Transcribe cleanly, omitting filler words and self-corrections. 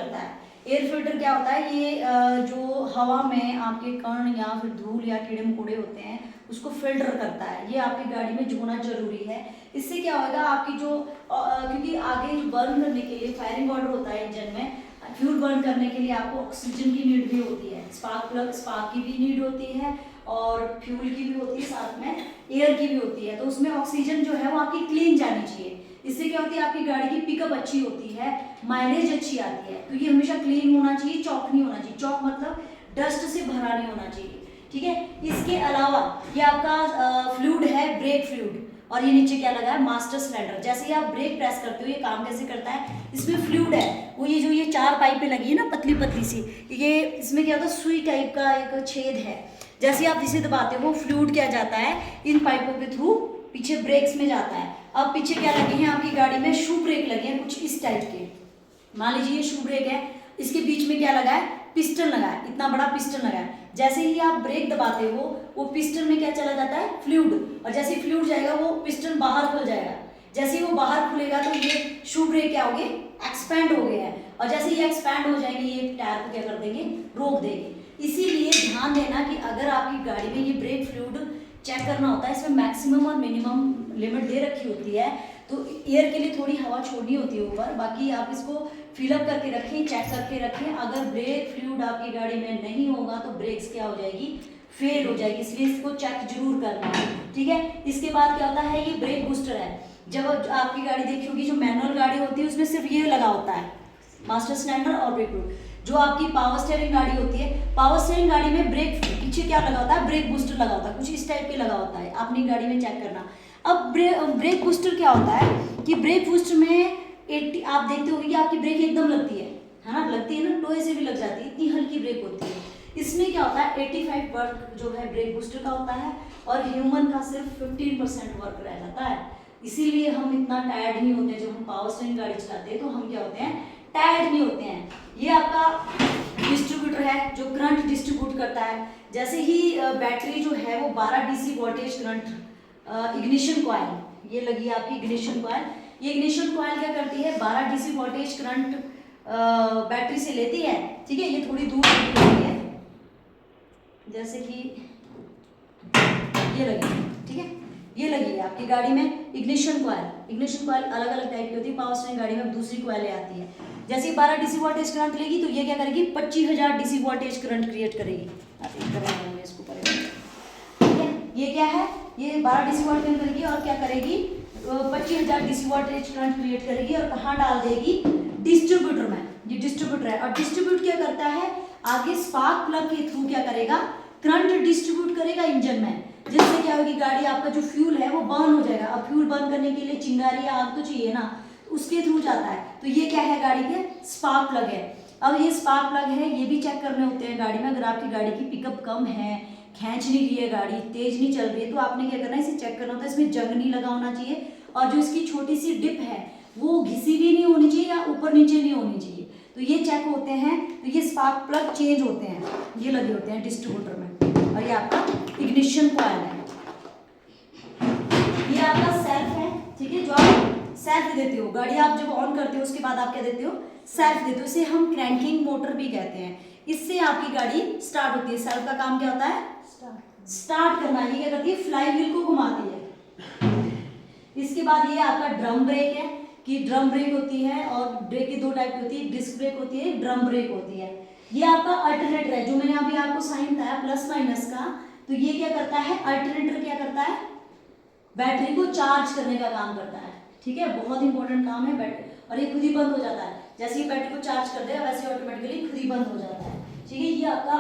करता है। Air filter क्या होता है, ये जो हवा में आपके कण या फिर धूल या कीड़े मकोड़े होते हैं उसको फिल्टर करता है। ये आपकी गाड़ी में होना जरूरी है। इससे क्या होगा, आपकी जो क्योंकि आगे बर्न करने के लिए फायरिंग ऑर्डर होता है इंजन में, फ्यूल बर्न करने के लिए आपको ऑक्सीजन की नीड भी होती है, स्पार्क की भी नीड होती है और फ्यूल की भी होती है, साथ में एयर की भी होती है। तो उसमें ऑक्सीजन जो है वो आपकी क्लीन जानी चाहिए। इससे क्या होती है, आपकी गाड़ी की पिकअप अच्छी होती है, माइलेज अच्छी आती है। तो ये हमेशा क्लीन होना चाहिए, चौक नहीं होना चाहिए। चौक मतलब डस्ट से भरा नहीं होना चाहिए, ठीक है। इसके अलावा ये आपका फ्लूइड है, ब्रेक फ्लूइड, और ये नीचे क्या लगा है, मास्टर सिलेंडर। जैसे ही आप ब्रेक प्रेस करते हो, ये काम कैसे करता है, इसमें फ्लूइड है, वो ये जो ये 4 पाइपें लगी है ना पतली पतली सी, ये इसमें क्या होता है, सुई टाइप का एक छेद है। जैसे आप इसे दबाते हो, वो फ्लूइड क्या जाता है इन पाइपों के थ्रू पीछे ब्रेक्स में जाता है। अब पीछे क्या लगे हैं आपकी गाड़ी में, शू ब्रेक लगे हैं कुछ इस टाइप के। मान लीजिए ये शू ब्रेक है, इसके बीच में क्या लगा है, पिस्टन लगा है, इतना बड़ा पिस्टन लगा है। जैसे ही आप ब्रेक दबाते हो, वो पिस्टन में क्या चला जाता है, फ्लूइड, और जैसे ही फ्लूइड जाएगा वो पिस्टन बाहर खुल जाएगा। जैसे ही वो बाहर खुलेगा तो ये शू ब्रेक क्या हो गए, एक्सपैंड हो गए हैं, और जैसे ये एक्सपैंड हो जाएंगे ये टायर को क्या कर देंगे, रोक देंगे। इसीलिए ध्यान देना कि अगर आपकी गाड़ी में ये ब्रेक फ्लूइड चेक करना होता है, इसमें मैक्सिमम और मिनिमम लिमिट दे रखी होती है, तो एयर के लिए थोड़ी हवा छोड़नी होती है ऊपर, बाकी आप इसको फिलअप करके रखें, चेक करके रखें। अगर ब्रेक फ्लूइड आपकी गाड़ी में नहीं होगा तो ब्रेक्स क्या हो जाएगी, फेल हो जाएगी, इसलिए इसको चेक जरूर करना है, ठीक है। इसके बाद क्या होता है, ये ब्रेक बूस्टर है। जब आपकी गाड़ी देखी होगी, जो मैनुअल गाड़ी होती है उसमें सिर्फ ये लगा होता है, मास्टर सिलेंडर और ब्रेक फ्लूइड। जो आपकी पावर स्टीयरिंग गाड़ी होती है, पावर स्टीयरिंग गाड़ी में ब्रेक पीछे क्या लगा होता है, ब्रेक बूस्टर लगा होता है, कुछ इस टाइप के लगा होता है, अपनी गाड़ी में चेक करना। अब ब्रेक बूस्टर क्या होता है कि ब्रेक बूस्टर में 80, आप देखते होंगे कि आपकी ब्रेक एकदम लगती है ना, लगती है ना, टोए से भी लग जाती है, इतनी हल्की ब्रेक होती है। इसमें क्या होता है, 85 वर्क जो है ब्रेक बूस्टर का होता है, और ह्यूमन का सिर्फ 15% वर्क रह जाता है। इसीलिए हम इतना टायर्ड नहीं होते, जब हम पावर स्टीयरिंग गाड़ी चलाते हैं तो हम क्या होते हैं, टायर्ड नहीं होते हैं। ये आपका डिस्ट्रीब्यूटर है जो करंट डिस्ट्रीब्यूट करता है। जैसे ही बैटरी जो है वो 12 DC voltage current, ignition coil ये लगी है आपकी इग्निशन कॉइल। ये इग्निशन कॉइल क्या करती है, 12 DC वोल्टेज करंट बैटरी से लेती है, ठीक है। ये थोड़ी दूर लगी है, जैसे कि ये लगी है, ठीक है, ये लगी है आपकी गाड़ी में इग्निशन कॉइल। इग्निशन कॉइल अलग अलग टाइप की होती है, पावर स्टीयरिंग गाड़ी में दूसरी कॉइलें आती है। जैसे 12 DC वोल्टेज करंट लेगी तो ये क्या करेगी, 25,000 DC वोल्टेज करंट क्रिएट करेगी। इसको ठीक है, ये क्या है, ये 12 DC वोल्टेज करेगी और क्या करेगी, 25,000 DC वोल्टेज करंट क्रिएट करेगी और कहाँ डाल देगी, डिस्ट्रीब्यूटर में। ये डिस्ट्रीब्यूटर है, और डिस्ट्रीब्यूट क्या करता है, आगे स्पार्क प्लग के थ्रू क्या करेगा, करंट डिस्ट्रीब्यूट करेगा इंजन में, जिससे क्या होगी, गाड़ी आपका जो फ्यूल है वो बर्न हो जाएगा। अब फ्यूल बर्न करने के लिए चिंगारी या आग तो चाहिए ना, उसके थ्रू जाता है। तो ये क्या है, गाड़ी के स्पार्क प्लग है। अब ये स्पार्क प्लग है, ये भी चेक करने होते हैं गाड़ी में। अगर आपकी गाड़ी की पिकअप कम है, खींच नहीं रही है गाड़ी, तेज नहीं चल रही है, तो आपने क्या करना है, इसे चेक करना होता है। इसमें जंग नहीं लगा होना चाहिए, और जो इसकी छोटी सी डिप है वो घिसी भी नहीं होनी चाहिए या ऊपर नीचे नहीं होनी चाहिए। तो ये चेक होते हैं। तो ये स्पार्क प्लग चेंज होते हैं, ये लगे होते हैं डिस्ट्रीब्यूटर में। और ये आपका इग्निशन कॉइल है, ये आपका सेल्फ है, ठीक है, जो आप सेल्फ देते हो। गाड़ी आप जब ऑन करते हो उसके बाद आप क्या देते हो, सेल्फ देते हो। इसे हम क्रैंकिंग मोटर भी कहते हैं। इससे आपकी गाड़ी स्टार्ट होती है। सेल्फ का काम क्या होता है, स्टार्ट करना। ये क्या करती है, फ्लाई व्हील को घुमाती है। इसके बाद ये आपका ड्रम ब्रेक है, कि ड्रम ब्रेक होती है, और ब्रेक की 2 टाइप की होती है, डिस्क ब्रेक होती है, ड्रम ब्रेक होती है। ये आपका अल्टरनेटर है, जो मैंने अभी आपको साइन बताया प्लस माइनस का। तो ये क्या करता है, अल्टरनेटर क्या करता है, बैटरी को चार्ज करने का काम करता है, ठीक है, बहुत इंपॉर्टेंट काम है बैटरी। और ये खुद ही बंद हो जाता है, जैसे ही बैटरी को चार्ज कर देगा वैसे ऑटोमेटिकली खुद ही बंद हो जाता है, ठीक है। ये आपका